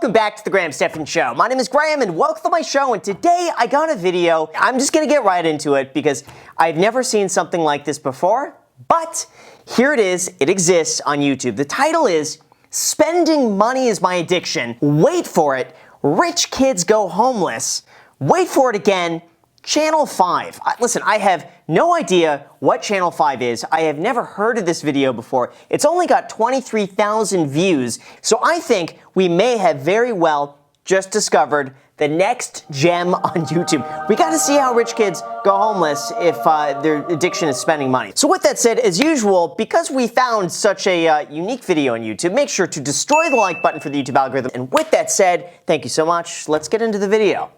welcome back to the Graham Stephan Show. My name is Graham and welcome to my show, and today I got a video. I'm just gonna get right into it because I've never seen something like this before, but here it is, it exists on YouTube. The title is, Spending Money is My Addiction. Wait for it, Rich Kids Go Homeless. Wait for it again, Channel 5. Listen, I have no idea what Channel 5 is. I have never heard of this video before. It's only got 23,000 views, so I think we may have very well just discovered the next gem on YouTube. We gotta see how rich kids go homeless if their addiction is spending money. So with that said, as usual, because we found such a unique video on YouTube, make sure to destroy the like button for the YouTube algorithm. And with that said, thank you so much. Let's get into the video.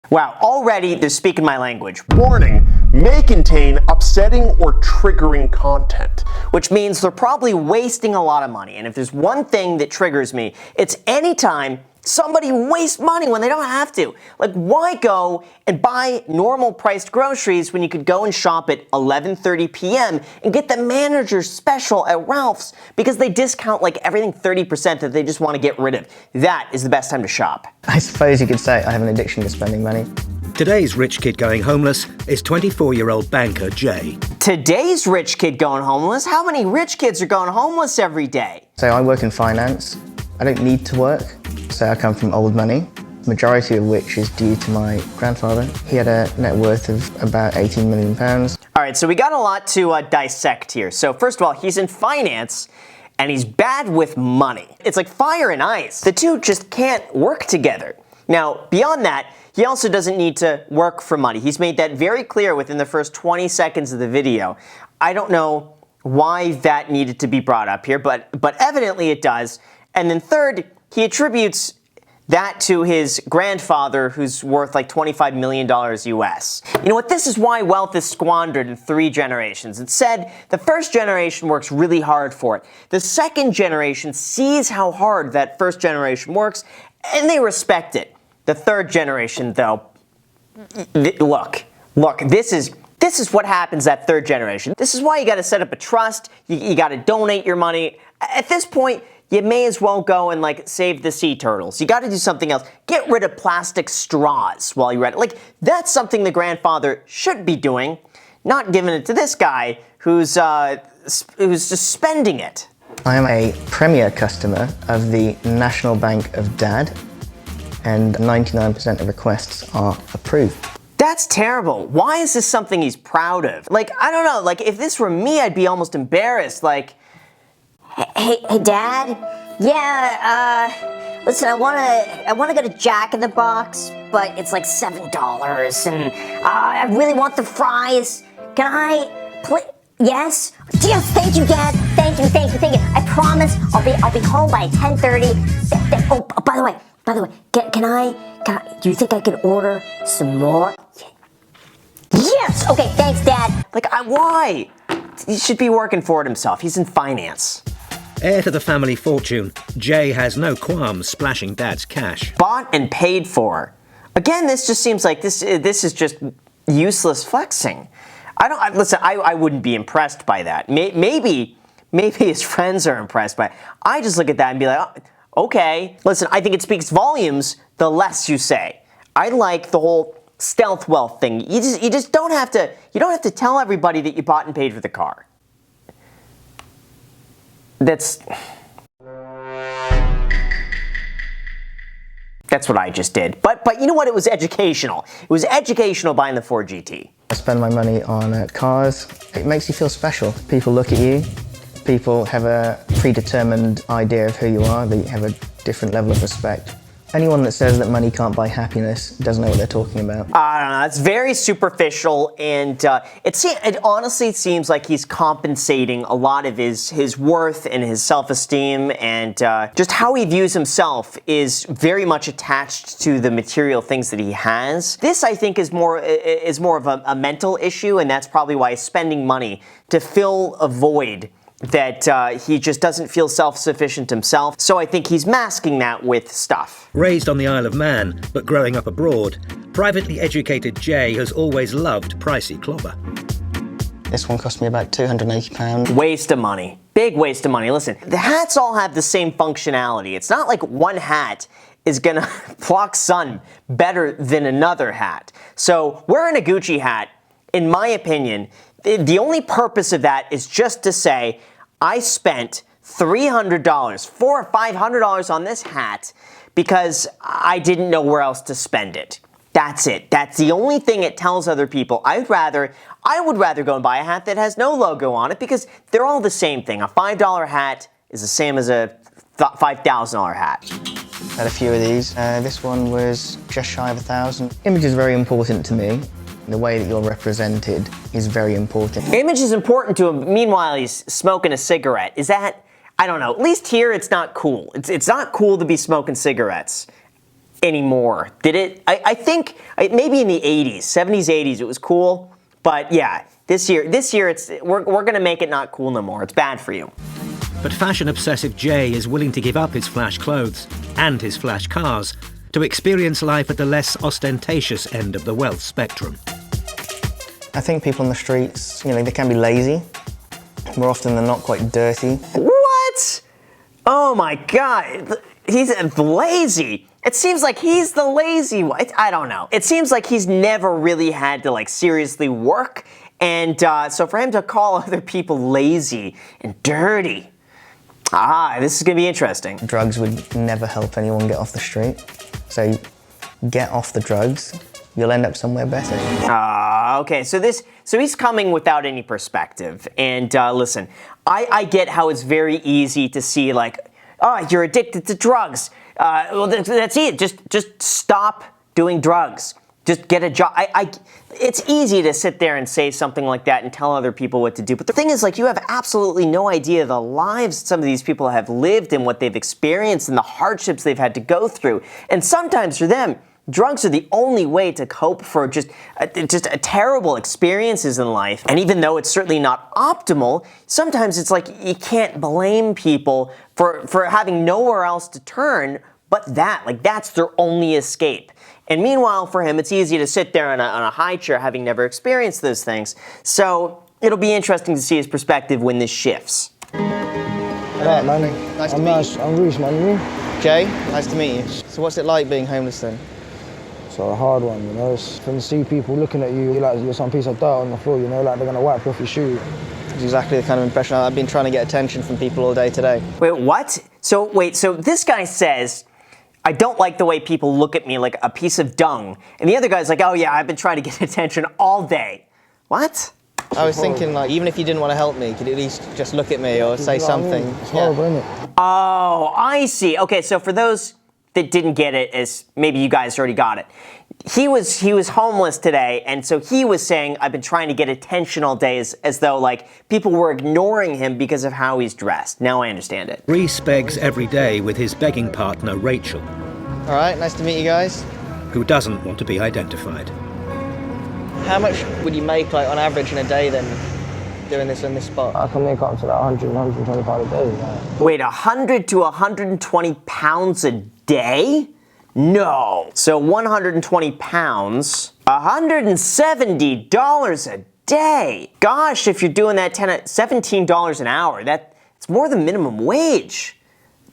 Wow, already they're speaking my language. Warning, may contain upsetting or triggering content. Which means they're probably wasting a lot of money. And if there's one thing that triggers me, it's anytime somebody wastes money when they don't have to. Like, why go and buy normal priced groceries when you could go and shop at 11:30 p.m. and get the manager's special at Ralph's because they discount like everything 30% that they just want to get rid of. That is the best time to shop. I suppose you could say I have an addiction to spending money. Today's rich kid going homeless is 24-year-old banker Jay. Today's rich kid going homeless? How many rich kids are going homeless every day? So I work in finance. I don't need to work, so I come from old money, majority of which is due to my grandfather. He had a net worth of about £18 million. All right, so we got a lot to dissect here. So first of all, he's in finance and he's bad with money. It's like fire and ice. The two just can't work together. Now, beyond that, he also doesn't need to work for money. He's made that very clear within the first 20 seconds of the video. I don't know why that needed to be brought up here, but evidently it does. And then third, he attributes that to his grandfather, who's worth like $25 million US. You know what? This is why wealth is squandered in 3 generations. It's said the first generation works really hard for it. The second generation sees how hard that first generation works, and they respect it. The third generation, though, look, this is what happens that third generation. This is why you gotta set up a trust, you gotta donate your money. At this point, you may as well go and like save the sea turtles. You gotta do something else. Get rid of plastic straws while you're at it. Like, that's something the grandfather should be doing, not giving it to this guy who's just spending it. I am a premier customer of the National Bank of Dad, and 99% of requests are approved. That's terrible. Why is this something he's proud of? Like, I don't know, like if this were me, I'd be almost embarrassed, like, Hey, Dad? Yeah, listen, I wanna get a Jack in the Box, but it's like $7, and I really want the fries. Can I, please? Yes? Yes, thank you, Dad. Thank you. I promise I'll be home by 10:30. Oh, by the way, can I, do you think I can order some more? Yes! Okay, thanks, Dad. Like, why? He should be working for it himself. He's in finance. Heir to the family fortune, Jay has no qualms splashing Dad's cash. Bought and paid for. Again, this just seems like this is just useless flexing. Listen, I wouldn't be impressed by that. Maybe his friends are impressed by it. I just look at that and be like, oh, okay. Listen, I think it speaks volumes the less you say. I like the whole stealth wealth thing. You just don't have to tell everybody that you bought and paid for the car. That's what I just did. But you know what? It was educational. It was educational buying the Ford GT. I spend my money on cars. It makes you feel special. People look at you. People have a predetermined idea of who you are. They have a different level of respect. Anyone that says that money can't buy happiness doesn't know what they're talking about. I don't know, it's very superficial, and it honestly seems like he's compensating a lot of his worth and his self-esteem, and just how he views himself is very much attached to the material things that he has. This, I think, is more of a mental issue, and that's probably why he's spending money to fill a void that he just doesn't feel self-sufficient himself, so I think he's masking that with stuff. Raised on the Isle of Man, but growing up abroad, privately educated Jay has always loved pricey clobber. This one cost me about £280. Waste of money. Big waste of money. Listen, the hats all have the same functionality. It's not like one hat is gonna block sun better than another hat. So wearing a Gucci hat, in my opinion, the only purpose of that is just to say, I spent $300, $400 or $500 on this hat because I didn't know where else to spend it. That's it. That's the only thing it tells other people. I would rather go and buy a hat that has no logo on it because they're all the same thing. A $5 hat is the same as a $5,000 hat. Had a few of these. This one was just shy of 1,000. Image is very important to me. The way that you're represented is very important. Image is important to him. Meanwhile, he's smoking a cigarette. Is that, I don't know, at least here it's not cool. It's not cool to be smoking cigarettes anymore. Did it? I think maybe in the 80s, 70s, 80s, it was cool. But yeah, this year we're gonna make it not cool no more. It's bad for you. But fashion-obsessive Jay is willing to give up his flash clothes and his flash cars to experience life at the less ostentatious end of the wealth spectrum. I think people on the streets, they can be lazy. More often than not, quite dirty. What? Oh my God, he's lazy. It seems like he's the lazy one. I don't know. It seems like he's never really had to seriously work. And so for him to call other people lazy and dirty, this is gonna be interesting. Drugs would never help anyone get off the street. So get off the drugs, you'll end up somewhere better. Okay, so he's coming without any perspective. And listen, I get how it's very easy to see you're addicted to drugs. Well, that's it. Just stop doing drugs. Just get a job. It's easy to sit there and say something like that and tell other people what to do. But the thing is, you have absolutely no idea the lives some of these people have lived and what they've experienced and the hardships they've had to go through. And sometimes for them, drugs are the only way to cope for just terrible experiences in life. And even though it's certainly not optimal, sometimes it's you can't blame people for having nowhere else to turn but that. That's their only escape. And meanwhile, for him, it's easy to sit there on a high chair having never experienced those things. So it'll be interesting to see his perspective when this shifts. Right, man. Nice to meet you. I'm Reece, man. Jay, nice to meet you. So what's it like being homeless then? It's a hard one, It's when you see people looking at you, you're some piece of dirt on the floor, they're gonna wipe off your shoe. It's exactly the kind of impression I've been trying to get attention from people all day today. Wait, what? So this guy says, I don't like the way people look at me like a piece of dung. And the other guy's like, oh yeah, I've been trying to get attention all day. What? I was thinking, even if you didn't want to help me, could you at least just look at me or say something? It's horrible, isn't it? Oh, I see. Okay, so for those that didn't get it, as maybe you guys already got it, he was homeless today, and so he was saying, I've been trying to get attention all day, as though people were ignoring him because of how he's dressed. Now I understand it. Reece begs every day with his begging partner Rachel, All right, nice to meet you guys. who doesn't want to be identified. How much would you make, on average in a day then, doing this in this spot? I can make up to 100, 120 pounds a day. Wait, 100 to 120 pounds a day? No. So 120 pounds, $170 a day. Gosh, if you're doing that $17 an hour, it's more than minimum wage.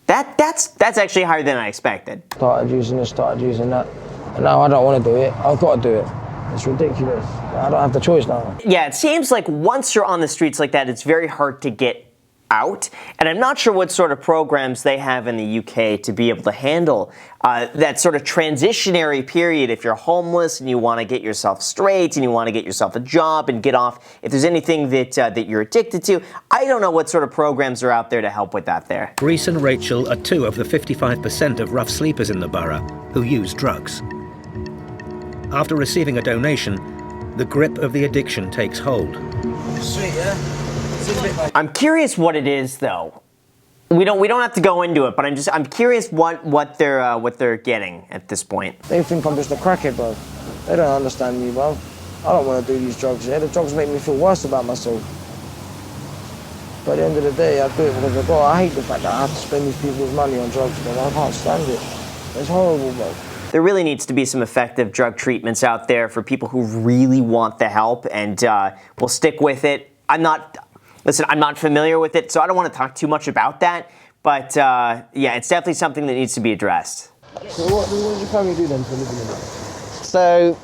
That's actually higher than I expected. Started using this, started using that. And now I don't want to do it. I've got to do it. It's ridiculous. I don't have the choice now. Yeah, it seems like once you're on the streets like that, it's very hard to get out. And I'm not sure what sort of programs they have in the UK to be able to handle that sort of transitionary period if you're homeless and you want to get yourself straight and you want to get yourself a job and get off. If there's anything that you're addicted to, I don't know what sort of programs are out there to help with that there. Reece and Rachel are two of the 55% of rough sleepers in the borough who use drugs. After receiving a donation, the grip of the addiction takes hold. Sweet, yeah? I'm curious what it is, though. We don't have to go into it, but I'm curious what they're getting at this point. They think I'm just a crackhead, bro. They don't understand me, bro. I don't want to do these drugs, yeah? The drugs make me feel worse about myself. But at the end of the day, I do it because I hate the fact that I have to spend these people's money on drugs, bro. I can't stand it. It's horrible, bro. There really needs to be some effective drug treatments out there for people who really want the help and will stick with it. Listen, I'm not familiar with it, so I don't want to talk too much about that. But yeah, it's definitely something that needs to be addressed. So what does your family do then for a living? So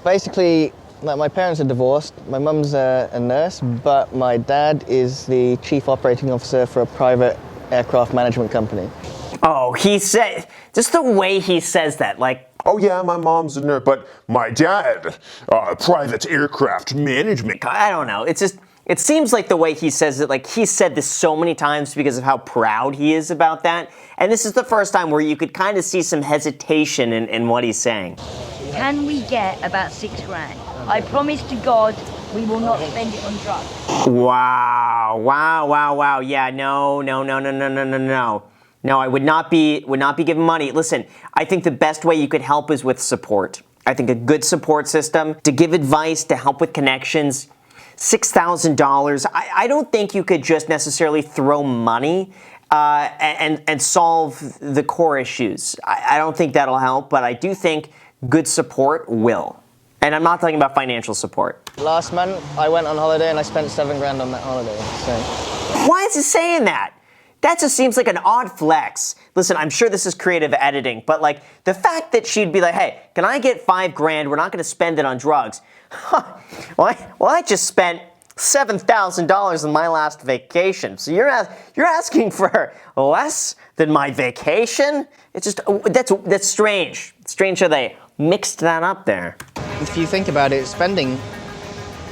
basically, like, my parents are divorced. My mum's a nurse, but my dad is the chief operating officer for a private aircraft management company. Oh, he said, just the way he says that, like, Oh yeah, my mom's a nurse, but my dad, private aircraft management. I don't know. It's just, it seems like the way he says it, like he's said this so many times because of how proud he is about that. And this is the first time where you could kind of see some hesitation in what he's saying. Can we get about $6 grand? I promise to God we will not spend it on drugs. Wow. Yeah, no. No, I would not be giving money. Listen, I think the best way you could help is with support. I think a good support system, to give advice, to help with connections. $6,000, I don't think you could just necessarily throw money and solve the core issues. I don't think that'll help, but I do think good support will. And I'm not talking about financial support. Last month, I went on holiday and I spent $7 grand on that holiday. So. Why is he saying that? That just seems like an odd flex. Listen, I'm sure this is creative editing, but like the fact that she'd be like, hey, can I get $5 grand? We're not gonna spend it on drugs. Well, I just spent $7,000 on my last vacation. So you're asking for less than my vacation? It's just, that's strange. It's strange how they mixed that up there. If you think about it, spending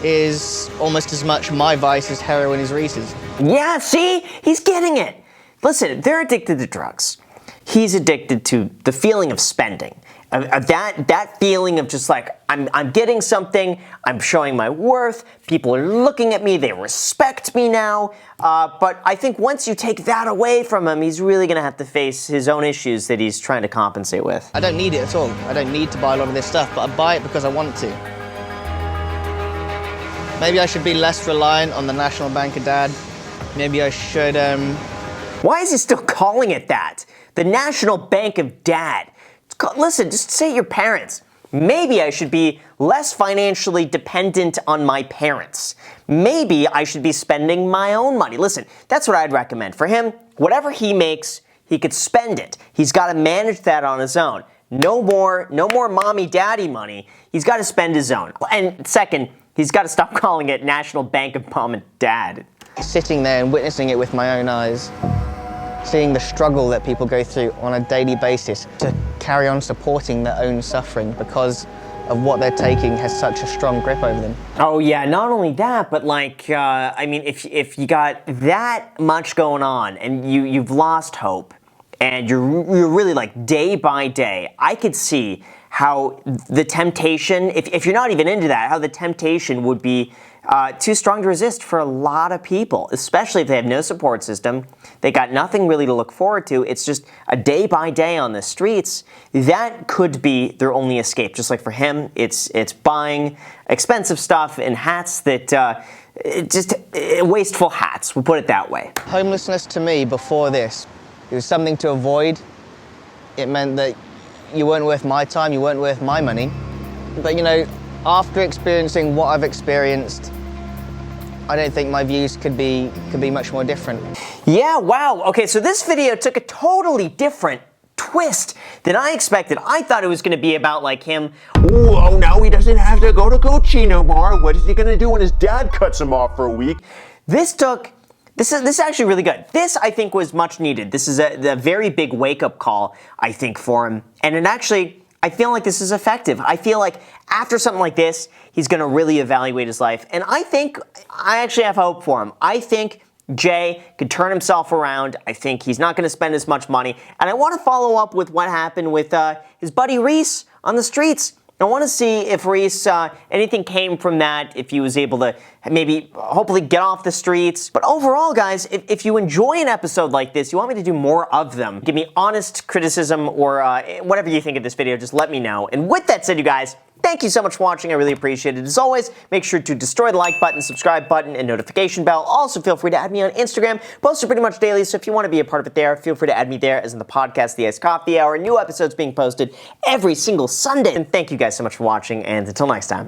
is almost as much my vice as heroin is Reese's. Yeah, see? He's getting it. Listen, they're addicted to drugs. He's addicted to the feeling of spending. That feeling of just like, I'm getting something, I'm showing my worth, people are looking at me, they respect me now. But I think once you take that away from him, he's really gonna have to face his own issues that he's trying to compensate with. I don't need it at all. I don't need to buy a lot of this stuff, but I buy it because I want to. Maybe I should be less reliant on the National Bank of Dad. Maybe I should, Why is he still calling it that? The National Bank of Dad. Listen, just say your parents. Maybe I should be less financially dependent on my parents. Maybe I should be spending my own money. Listen, that's what I'd recommend. For him, whatever he makes, he could spend it. He's got to manage that on his own. No more mommy daddy money. He's got to spend his own. And second, he's got to stop calling it National Bank of Mom and Dad. Sitting there and witnessing it with my own eyes, seeing the struggle that people go through on a daily basis to carry on supporting their own suffering because of what they're taking has such a strong grip over them. Oh yeah, not only that, but like, I mean, if you got that much going on and you've lost hope and you're really like day by day, I could see how the temptation, if you're not even into that, how the temptation would be too strong to resist for a lot of people, especially if they have no support system. They got nothing really to look forward to. It's just a day by day on the streets. That could be their only escape. Just like for him, it's buying expensive stuff and hats that, wasteful hats, we'll put it that way. Homelessness to me before this, it was something to avoid. It meant that you weren't worth my time, you weren't worth my money. But you know, after experiencing what I've experienced, I don't think my views could be much more different. Yeah, wow. Okay, so this video took a totally different twist than I expected. I thought it was going to be about like him. Oh, now he doesn't have to go to Gucci no more. What is he gonna do when his dad cuts him off for a week? This is actually really good. This, I think, was much needed. This is a very big wake-up call, I think, for him. And it actually, I feel like this is effective. I feel like after something like this, he's going to really evaluate his life. And I think I actually have hope for him. I think Jay could turn himself around. I think he's not going to spend as much money. And I want to follow up with what happened with his buddy Reese on the streets. I want to see if Reese, anything came from that, if he was able to maybe, hopefully get off the streets. But overall, guys, if you enjoy an episode like this, you want me to do more of them, give me honest criticism or whatever you think of this video, just let me know. And with that said, you guys, thank you so much for watching. I really appreciate it. As always, make sure to destroy the like button, subscribe button, and notification bell. Also, feel free to add me on Instagram. Post pretty much daily, so if you want to be a part of it there, feel free to add me there, as in the podcast, The Iced Coffee Hour. New episodes being posted every single Sunday. And thank you guys so much for watching, and until next time.